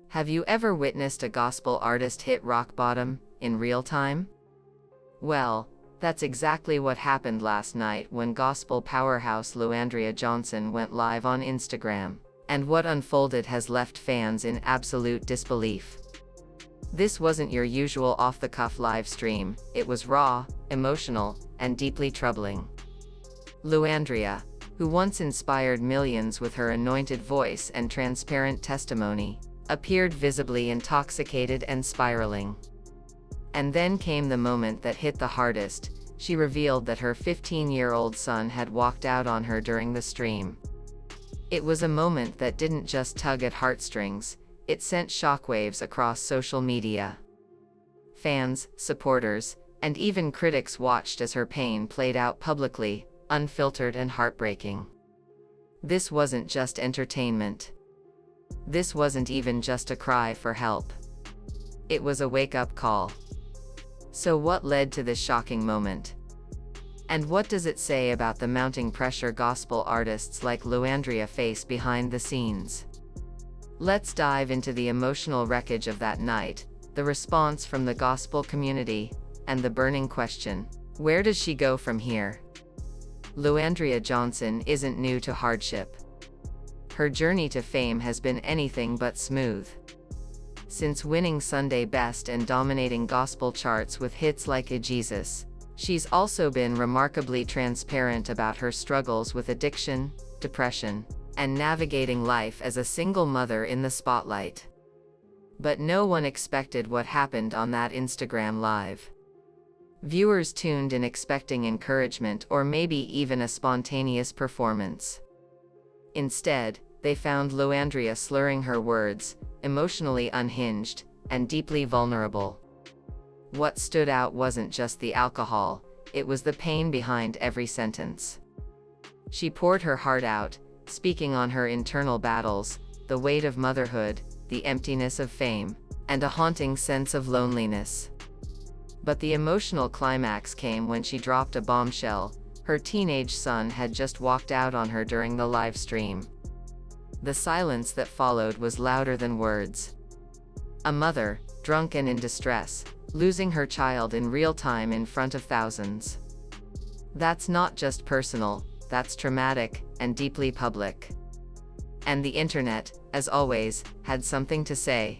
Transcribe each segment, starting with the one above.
Have you ever witnessed a gospel artist hit rock bottom, in real time? Well, that's exactly what happened last night when gospel powerhouse Andria Johnson went live on Instagram, and what unfolded has left fans in absolute disbelief. This wasn't your usual off-the-cuff live stream, it was raw, emotional, and deeply troubling. Andria, who once inspired millions with her anointed voice and transparent testimony, appeared visibly intoxicated and spiraling. And then came the moment that hit the hardest. She revealed that her 15-year-old son had walked out on her during the stream. It was a moment that didn't just tug at heartstrings, it sent shockwaves across social media. Fans, supporters, and even critics watched as her pain played out publicly, unfiltered and heartbreaking. This wasn't just entertainment. This wasn't even just a cry for help. It was a wake-up call. So what led to this shocking moment? And what does it say about the mounting pressure gospel artists like Andria face behind the scenes? Let's dive into the emotional wreckage of that night, the response from the gospel community, and the burning question: where does she go from here? Andria Johnson isn't new to hardship. Her journey to fame has been anything but smooth. Since winning Sunday Best and dominating gospel charts with hits like Jesus, she's also been remarkably transparent about her struggles with addiction, depression, and navigating life as a single mother in the spotlight. But no one expected what happened on that Instagram Live. Viewers tuned in expecting encouragement or maybe even a spontaneous performance. Instead, they found Andria slurring her words, emotionally unhinged, and deeply vulnerable. What stood out wasn't just the alcohol, it was the pain behind every sentence. She poured her heart out, speaking on her internal battles, the weight of motherhood, the emptiness of fame, and a haunting sense of loneliness. But the emotional climax came when she dropped a bombshell. Her teenage son had just walked out on her during the live stream. The silence that followed was louder than words. A mother, drunk and in distress, losing her child in real time in front of thousands. That's not just personal, that's traumatic, and deeply public. And the internet, as always, had something to say.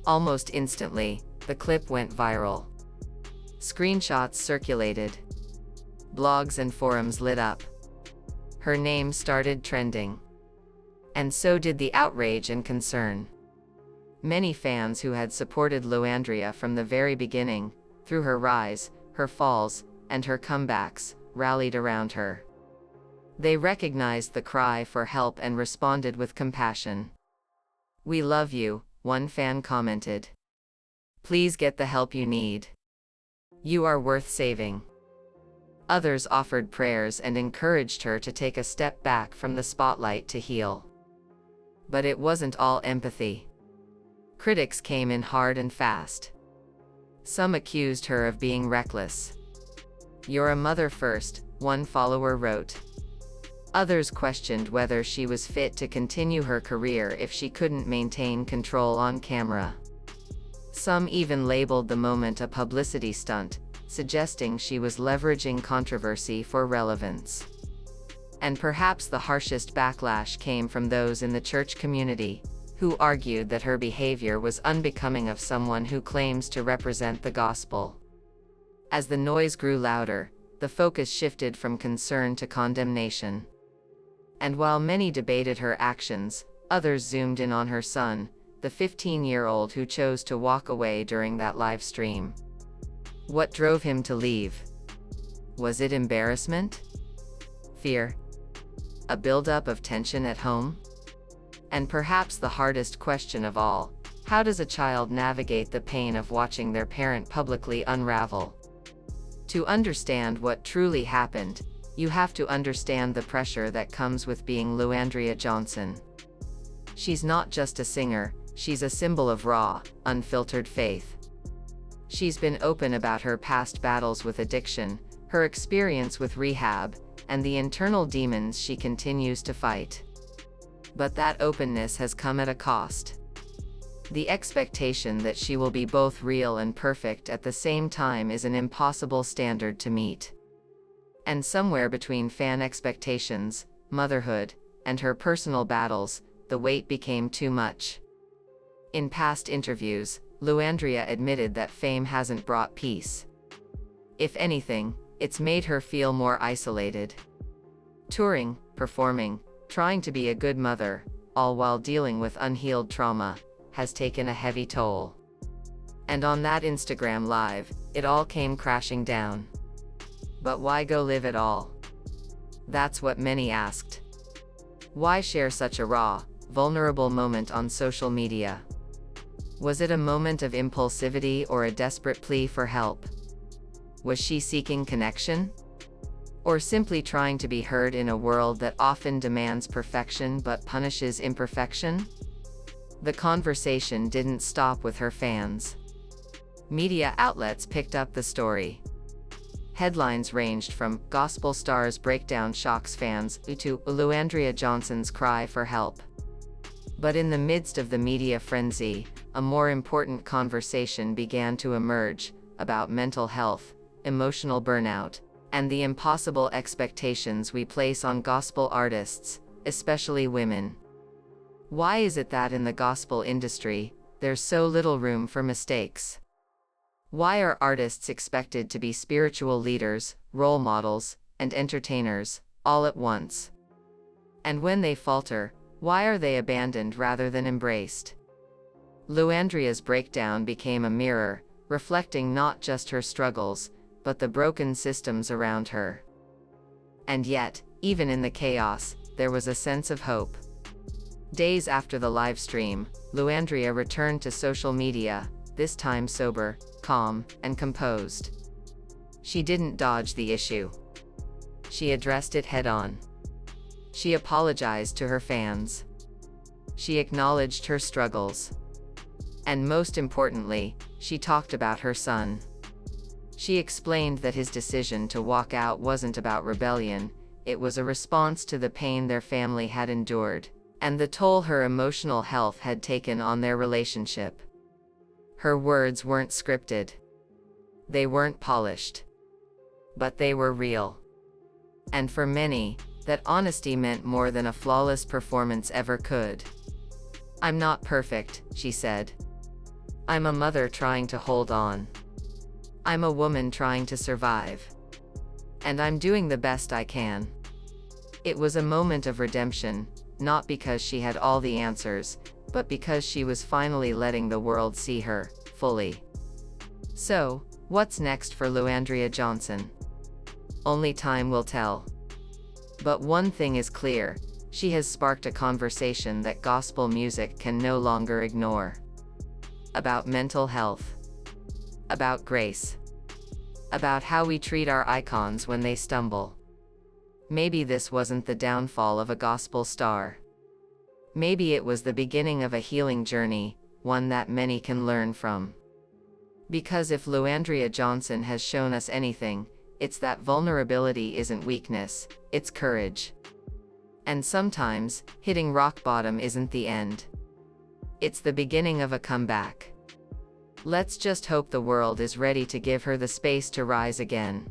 Almost instantly, the clip went viral. Screenshots circulated. Blogs and forums lit up. Her name started trending. And so did the outrage and concern. Many fans who had supported Andria from the very beginning, through her rise, her falls, and her comebacks, rallied around her. They recognized the cry for help and responded with compassion. "We love you," one fan commented. "Please get the help you need. You are worth saving." Others offered prayers and encouraged her to take a step back from the spotlight to heal. But it wasn't all empathy. Critics came in hard and fast. Some accused her of being reckless. "You're a mother first," one follower wrote. Others questioned whether she was fit to continue her career if she couldn't maintain control on camera. Some even labeled the moment a publicity stunt, suggesting she was leveraging controversy for relevance. And perhaps the harshest backlash came from those in the church community, who argued that her behavior was unbecoming of someone who claims to represent the gospel. As the noise grew louder, the focus shifted from concern to condemnation. And while many debated her actions, others zoomed in on her son, the 15-year-old who chose to walk away during that live stream. What drove him to leave? Was it embarrassment? Fear? A buildup of tension at home? And perhaps the hardest question of all, how does a child navigate the pain of watching their parent publicly unravel? To understand what truly happened, you have to understand the pressure that comes with being Andria Johnson. She's not just a singer, she's a symbol of raw, unfiltered faith. She's been open about her past battles with addiction, her experience with rehab, and the internal demons she continues to fight. But that openness has come at a cost. The expectation that she will be both real and perfect at the same time is an impossible standard to meet. And somewhere between fan expectations, motherhood, and her personal battles, the weight became too much. In past interviews, Andria admitted that fame hasn't brought peace. If anything, it's made her feel more isolated. Touring, performing, trying to be a good mother, all while dealing with unhealed trauma, has taken a heavy toll. And on that Instagram Live, it all came crashing down. But why go live at all? That's what many asked. Why share such a raw, vulnerable moment on social media? Was it a moment of impulsivity or a desperate plea for help? Was she seeking connection? Or simply trying to be heard in a world that often demands perfection but punishes imperfection? The conversation didn't stop with her fans. Media outlets picked up the story. Headlines ranged from "Gospel Stars Breakdown Shocks Fans" to "Andria Johnson's Cry for Help." But in the midst of the media frenzy, a more important conversation began to emerge about mental health, emotional burnout, and the impossible expectations we place on gospel artists, especially women. Why is it that in the gospel industry, there's so little room for mistakes? Why are artists expected to be spiritual leaders, role models, and entertainers, all at once? And when they falter, why are they abandoned rather than embraced? Andria's breakdown became a mirror, reflecting not just her struggles, but the broken systems around her. And yet, even in the chaos, there was a sense of hope. Days after the live stream, Andria returned to social media, this time sober, calm, and composed. She didn't dodge the issue. She addressed it head-on. She apologized to her fans. She acknowledged her struggles. And most importantly, she talked about her son. She explained that his decision to walk out wasn't about rebellion, it was a response to the pain their family had endured, and the toll her emotional health had taken on their relationship. Her words weren't scripted. They weren't polished. But they were real. And for many, that honesty meant more than a flawless performance ever could. "I'm not perfect," she said. "I'm a mother trying to hold on. I'm a woman trying to survive. And I'm doing the best I can." It was a moment of redemption, not because she had all the answers, but because she was finally letting the world see her, fully. So, what's next for Andria Johnson? Only time will tell. But one thing is clear, she has sparked a conversation that gospel music can no longer ignore. About mental health. About grace. About how we treat our icons when they stumble. Maybe this wasn't the downfall of a gospel star. Maybe it was the beginning of a healing journey, one that many can learn from. Because if Andria Johnson has shown us anything, it's that vulnerability isn't weakness, it's courage. And sometimes, hitting rock bottom isn't the end. It's the beginning of a comeback. Let's just hope the world is ready to give her the space to rise again.